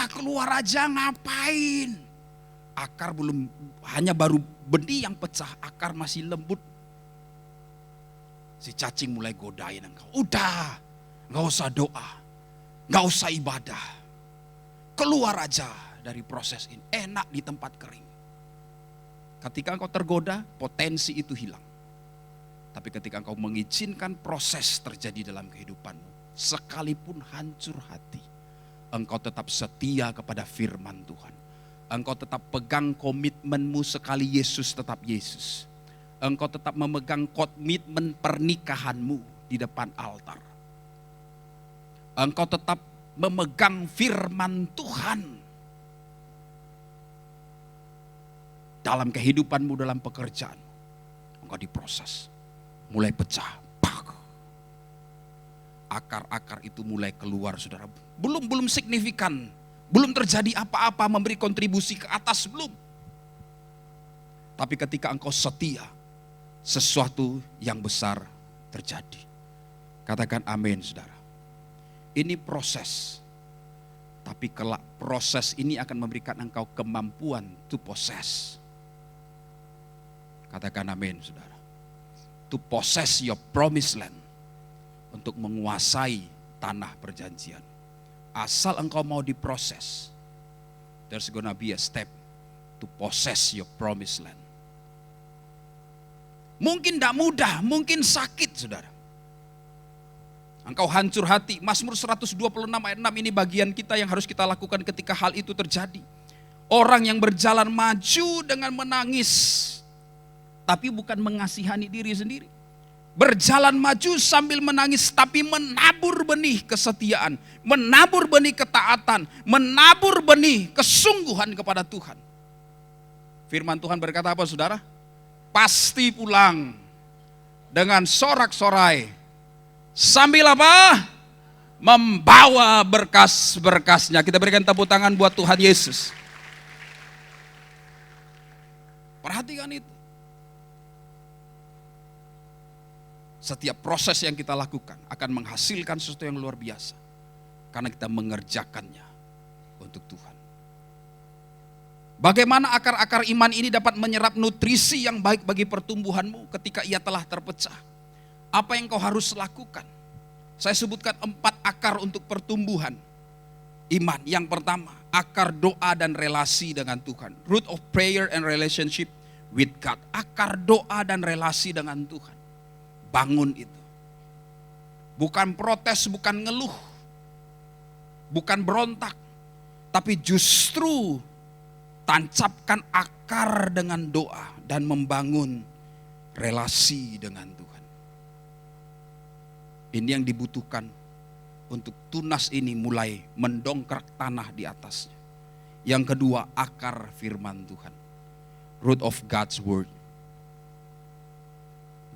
keluar aja, ngapain? Akar belum, hanya baru benih yang pecah, akar masih lembut. Si cacing mulai godain engkau. Udah, gak usah doa, gak usah ibadah. Keluar aja dari proses ini, enak di tempat kering. Ketika engkau tergoda, potensi itu hilang. Tapi ketika engkau mengizinkan proses terjadi dalam kehidupanmu, sekalipun hancur hati, engkau tetap setia kepada firman Tuhan. Engkau tetap pegang komitmenmu sekali Yesus tetap Yesus. Engkau tetap memegang komitmen pernikahanmu di depan altar. Engkau tetap memegang firman Tuhan dalam kehidupanmu, dalam pekerjaan. Engkau diproses, mulai pecah. Akar-akar itu mulai keluar, saudara. Belum signifikan, belum terjadi apa-apa memberi kontribusi ke atas, belum. Tapi ketika engkau setia, sesuatu yang besar terjadi. Katakan amin, saudara. Ini proses. Tapi kelak proses ini akan memberikan engkau kemampuan to possess. Katakan amin, saudara. To possess your promised land. Untuk menguasai tanah perjanjian. Asal engkau mau diproses, there's gonna be a step to possess your promised land. Mungkin tidak mudah, mungkin sakit, saudara. Engkau hancur hati. Mazmur 126 ayat 6 ini bagian kita yang harus kita lakukan ketika hal itu terjadi. Orang yang berjalan maju dengan menangis, tapi bukan mengasihani diri sendiri. Berjalan maju sambil menangis, tapi menabur benih kesetiaan, menabur benih ketaatan, menabur benih kesungguhan kepada Tuhan. Firman Tuhan berkata apa, saudara? Pasti pulang dengan sorak-sorai, sambil apa? Membawa berkas-berkasnya. Kita berikan tepuk tangan buat Tuhan Yesus. Perhatikan itu. Setiap proses yang kita lakukan akan menghasilkan sesuatu yang luar biasa. Karena kita mengerjakannya untuk Tuhan. Bagaimana akar-akar iman ini dapat menyerap nutrisi yang baik bagi pertumbuhanmu ketika ia telah terpecah? Apa yang kau harus lakukan? Saya sebutkan 4 akar untuk pertumbuhan iman. Yang pertama, akar doa dan relasi dengan Tuhan. Root of prayer and relationship with God. Akar doa dan relasi dengan Tuhan. Bangun itu. Bukan protes, bukan ngeluh. Bukan berontak. Tapi justru tancapkan akar dengan doa dan membangun relasi dengan Tuhan. Ini yang dibutuhkan untuk tunas ini mulai mendongkrak tanah di atasnya. Yang kedua, akar firman Tuhan. Root of God's word.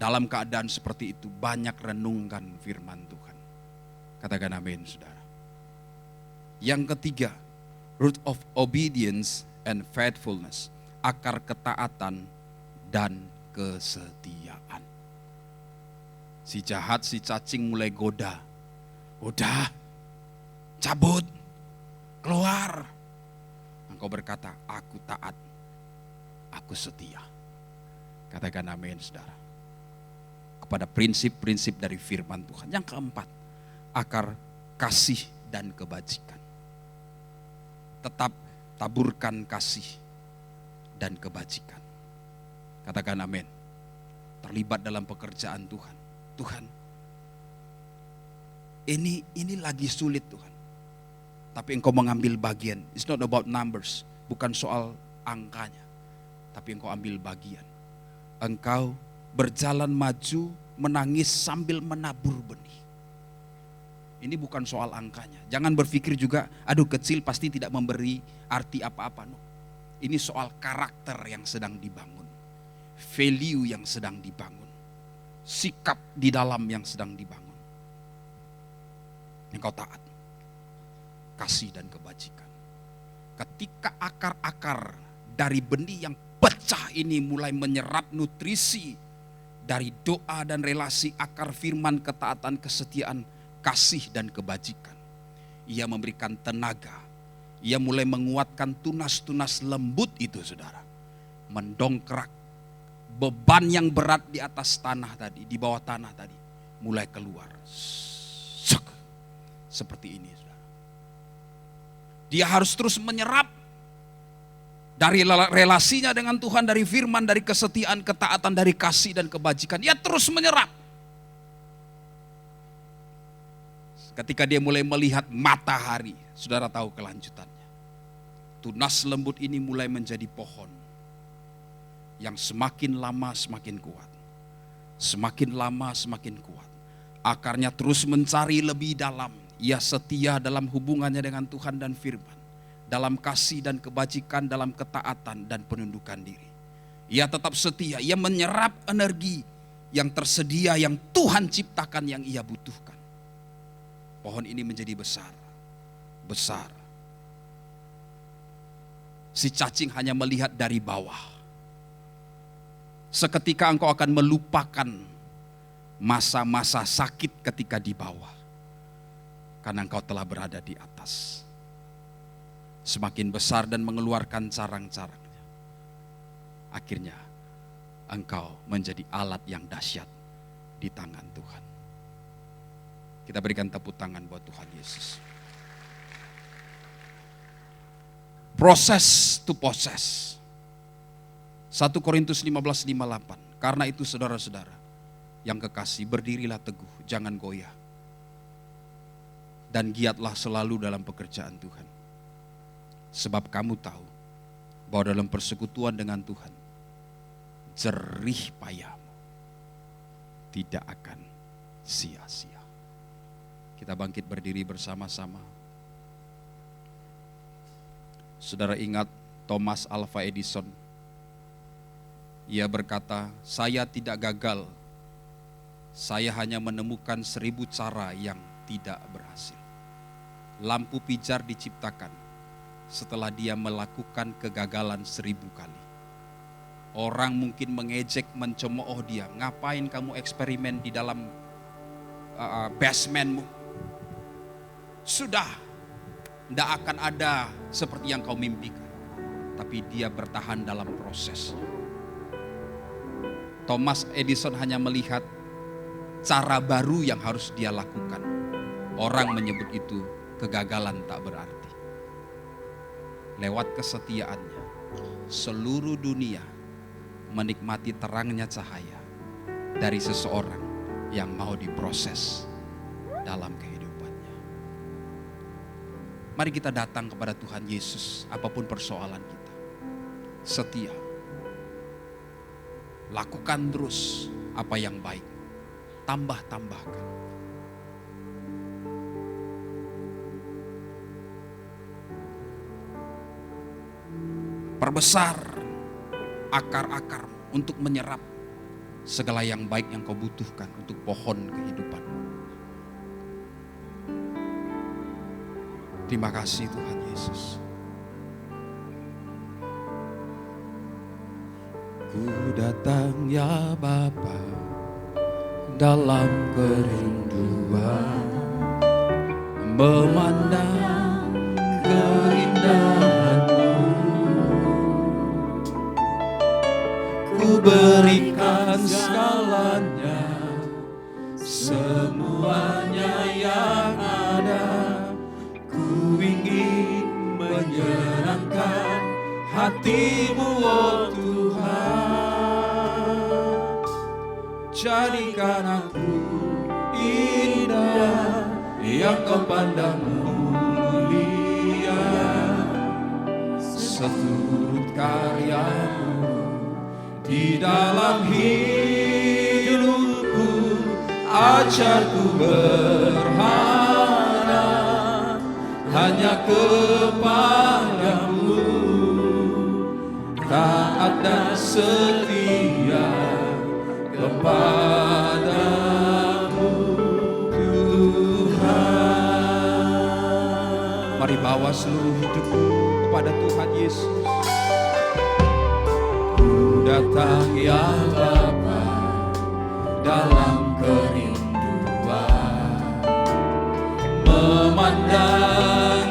Dalam keadaan seperti itu banyak renungkan firman Tuhan. Katakan amin, saudara. Yang ketiga, root of obedience and faithfulness. Akar ketaatan dan kesetiaan. Si jahat, si cacing mulai goda. Udah, cabut, keluar. Engkau berkata, aku taat, aku setia. Katakan amin, saudara. Pada prinsip-prinsip dari firman Tuhan. Yang keempat, akar kasih dan kebajikan. Tetap taburkan kasih dan kebajikan. Katakan amin. Terlibat dalam pekerjaan Tuhan. Tuhan, ini lagi sulit Tuhan. Tapi engkau mengambil bagian. It's not about numbers. Bukan soal angkanya. Tapi engkau ambil bagian. Engkau berjalan maju, menangis sambil menabur benih. Ini bukan soal angkanya. Jangan berpikir juga, aduh kecil pasti tidak memberi arti apa-apa. No. Ini soal karakter yang sedang dibangun. Value yang sedang dibangun. Sikap di dalam yang sedang dibangun. Engkau taat. Kasih dan kebajikan. Ketika akar-akar dari benih yang pecah ini mulai menyerap nutrisi dari doa dan relasi, akar firman, ketaatan, kesetiaan, kasih dan kebajikan. Ia memberikan tenaga. Ia mulai menguatkan tunas-tunas lembut itu, saudara. Mendongkrak beban yang berat di atas tanah tadi, di bawah tanah tadi. Mulai keluar. Seperti ini, saudara. Dia harus terus menyerap dari relasinya dengan Tuhan, dari firman, dari kesetiaan, ketaatan, dari kasih dan kebajikan. Ia terus menyerap. Ketika dia mulai melihat matahari, saudara tahu kelanjutannya. Tunas lembut ini mulai menjadi pohon yang semakin lama semakin kuat. Semakin lama semakin kuat. Akarnya terus mencari lebih dalam. Ia setia dalam hubungannya dengan Tuhan dan firman. Dalam kasih dan kebajikan, dalam ketaatan dan penundukan diri. Ia tetap setia, ia menyerap energi yang tersedia, yang Tuhan ciptakan, yang ia butuhkan. Pohon ini menjadi besar, besar. Si cacing hanya melihat dari bawah. Seketika engkau akan melupakan masa-masa sakit ketika di bawah. Karena engkau telah berada di atas. Semakin besar dan mengeluarkan carang-carangnya. Akhirnya engkau menjadi alat yang dahsyat di tangan Tuhan. Kita berikan tepuk tangan buat Tuhan Yesus. Proses to possess. 1 Korintus 15:58. Karena itu saudara-saudara yang kekasih, berdirilah teguh, jangan goyah. Dan giatlah selalu dalam pekerjaan Tuhan. Sebab kamu tahu bahwa dalam persekutuan dengan Tuhan, jerih payahmu tidak akan sia-sia. Kita bangkit berdiri bersama-sama. Saudara ingat Thomas Alva Edison. Ia berkata, saya tidak gagal. Saya hanya menemukan 1000 cara yang tidak berhasil. Lampu pijar diciptakan setelah dia melakukan kegagalan 1000 kali. Orang mungkin mengejek, mencemooh dia. Ngapain kamu eksperimen di dalam basementmu? Sudah, tidak akan ada seperti yang kau mimpikan. Tapi dia bertahan dalam proses. Thomas Edison hanya melihat cara baru yang harus dia lakukan. Orang menyebut itu kegagalan tak berarti. Lewat kesetiaannya, seluruh dunia menikmati terangnya cahaya dari seseorang yang mau diproses dalam kehidupannya. Mari kita datang kepada Tuhan Yesus, apapun persoalan kita. Setia. Lakukan terus apa yang baik. Tambah-tambahkan. Perbesar akar-akarmu untuk menyerap segala yang baik yang kau butuhkan untuk pohon kehidupan. Terima kasih Tuhan Yesus. Ku datang ya Bapa dalam kerinduan, memandang keindahan-Mu. Ku berikan segalanya, semuanya yang ada. Ku ingin menyenangkan hati-Mu, oh Tuhan. Jadikan aku indah yang Kau pandang mulia, seturut karya-Mu di dalam hidupku. Ajarku berharap hanya kepada-Mu, taat dan setia kepada-Mu Tuhan. Mari bawa seluruh hidupku kepada Tuhan Yesus. Ku datang ya Bapa dalam kerinduan, memandang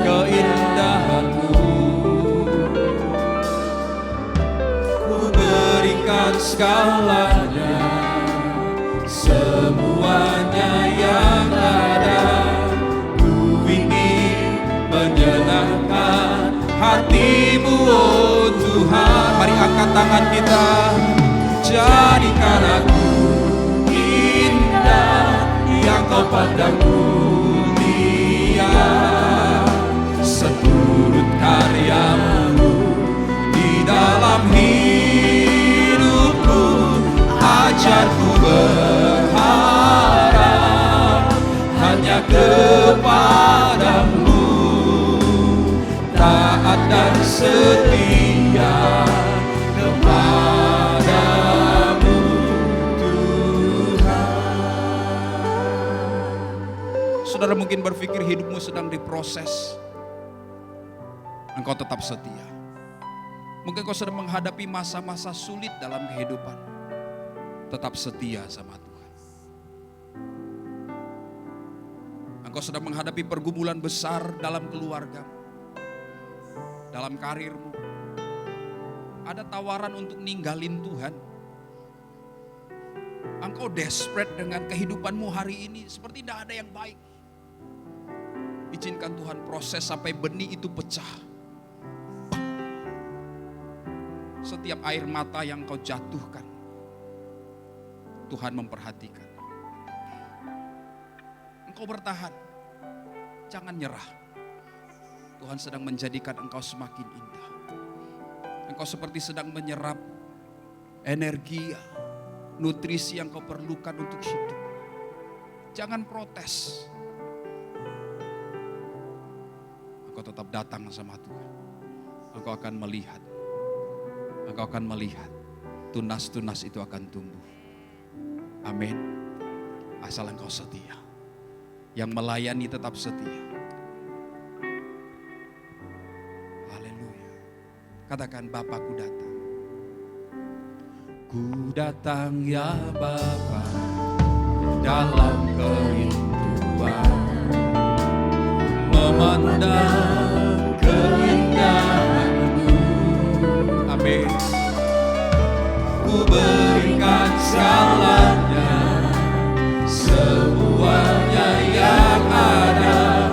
keindahan-Mu. Ku berikan segalanya, semuanya yang ada. Ku ingin menyenangkan hati-Mu, oh Tuhan. Mari angkat tangan kita. Jadikan aku indah yang Kau pandang mulia, mungkin berpikir hidupmu sedang diproses, engkau tetap setia. Mungkin kau sedang menghadapi masa-masa sulit dalam kehidupan, tetap setia sama Tuhan. Engkau sedang menghadapi pergumulan besar dalam keluarga, dalam karirmu. Ada tawaran untuk ninggalin Tuhan. Engkau desperate dengan kehidupanmu hari ini, seperti tidak ada yang baik. Izinkan Tuhan proses sampai benih itu pecah. Setiap air mata yang kau jatuhkan, Tuhan memperhatikan. Engkau bertahan, jangan nyerah. Tuhan sedang menjadikan engkau semakin indah. Engkau seperti sedang menyerap energi, nutrisi yang kau perlukan untuk hidup. Jangan protes. Engkau tetap datang sama Tuhan. Engkau akan melihat. Engkau akan melihat tunas-tunas itu akan tumbuh. Amin. Asal engkau setia. Yang melayani tetap setia. Haleluya. Katakan, Bapakku datang. Ku datang ya Bapa, dalam kerinduan, memandang keindahan-Mu. Amin. Ku berikan segalanya, semuanya yang ada.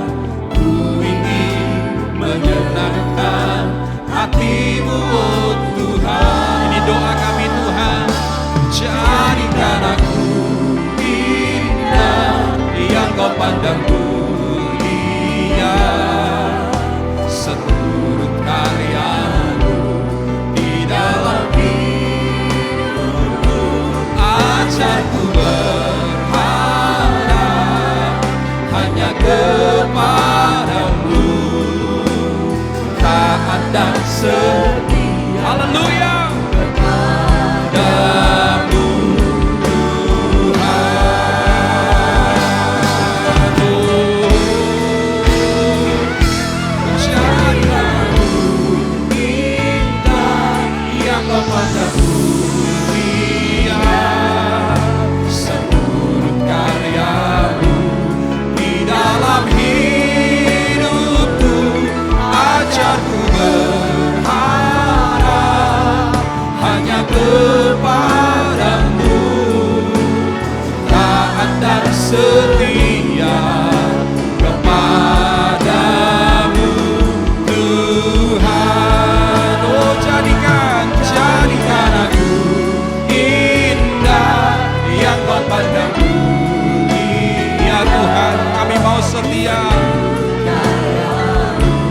Ku ingin menyenangkan hati-Mu, oh Tuhan. Ini doa kami, Tuhan. Jadikan aku indah yang Kau pandang mulia, seturut karya-Mu di dalam hidupku. Ajarku berharap hanya kepada-Mu, taat dan setia. Haleluya. Kepadamu Tuhan. Jadikan aku indah yang Kau pandang mulia, seturut karya-Mu di dalam hidupku. Ajarku berharap hanya kepada-Mu, taat dan setia kepada-Mu, Tuhan. Oh, jadikan aku indah yang Kau pandang mulia, Tuhan. Kami mau setia,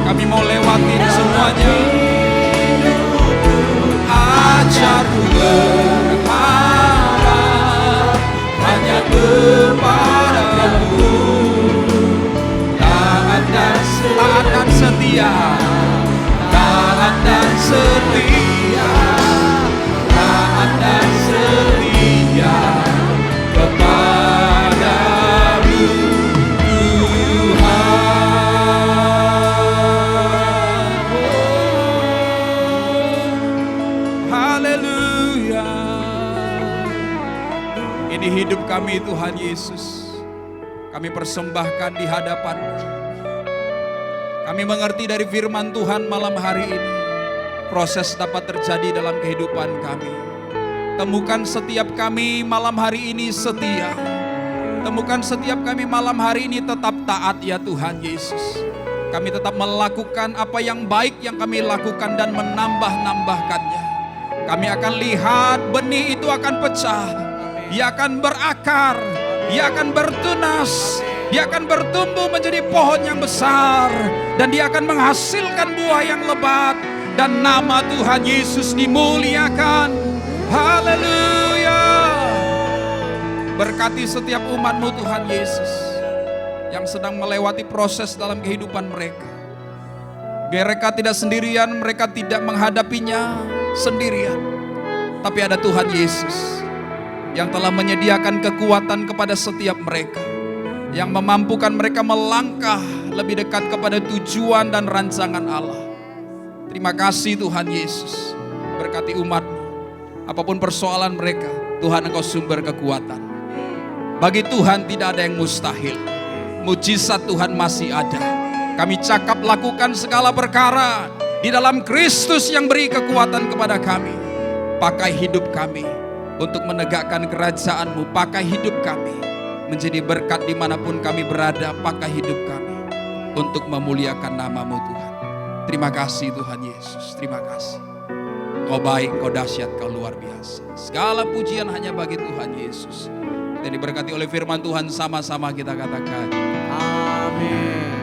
kami mau lewatin semuanya. Ajarku berharap hanya kepada-Mu, taat dan setia, taat dan setia, taat dan setia kepada-Mu, Tuhan. Haleluya. Ini hidup kami, Tuhan Yesus. Kami persembahkan di hadapan-Mu. Kami mengerti dari firman Tuhan malam hari ini, proses dapat terjadi dalam kehidupan kami. Temukan setiap kami malam hari ini setia. Temukan setiap kami malam hari ini tetap taat ya Tuhan Yesus. Kami tetap melakukan apa yang baik yang kami lakukan dan menambah-nambahkannya. Kami akan lihat benih itu akan pecah. Ia akan berakar, ia akan bertunas, dia akan bertumbuh menjadi pohon yang besar, dan dia akan menghasilkan buah yang lebat, dan nama Tuhan Yesus dimuliakan. Haleluya. Berkati setiap umat-Mu Tuhan Yesus yang sedang melewati proses dalam kehidupan mereka. Mereka tidak sendirian, mereka tidak menghadapinya sendirian, tapi ada Tuhan Yesus yang telah menyediakan kekuatan kepada setiap mereka, yang memampukan mereka melangkah lebih dekat kepada tujuan dan rancangan Allah. Terima kasih Tuhan Yesus. Berkati umat-Mu. Apapun persoalan mereka, Tuhan Engkau sumber kekuatan. Bagi Tuhan tidak ada yang mustahil. Mujizat Tuhan masih ada. Kami cakap lakukan segala perkara di dalam Kristus yang beri kekuatan kepada kami. Pakai hidup kami untuk menegakkan kerajaan-Mu. Pakai hidup kami menjadi berkat dimanapun kami berada. Pakai hidup kami untuk memuliakan nama-Mu Tuhan. Terima kasih Tuhan Yesus. Terima kasih. Kau baik, Kau dahsyat, Kau luar biasa. Segala pujian hanya bagi Tuhan Yesus. Kita diberkati oleh firman Tuhan, sama-sama kita katakan. Amin.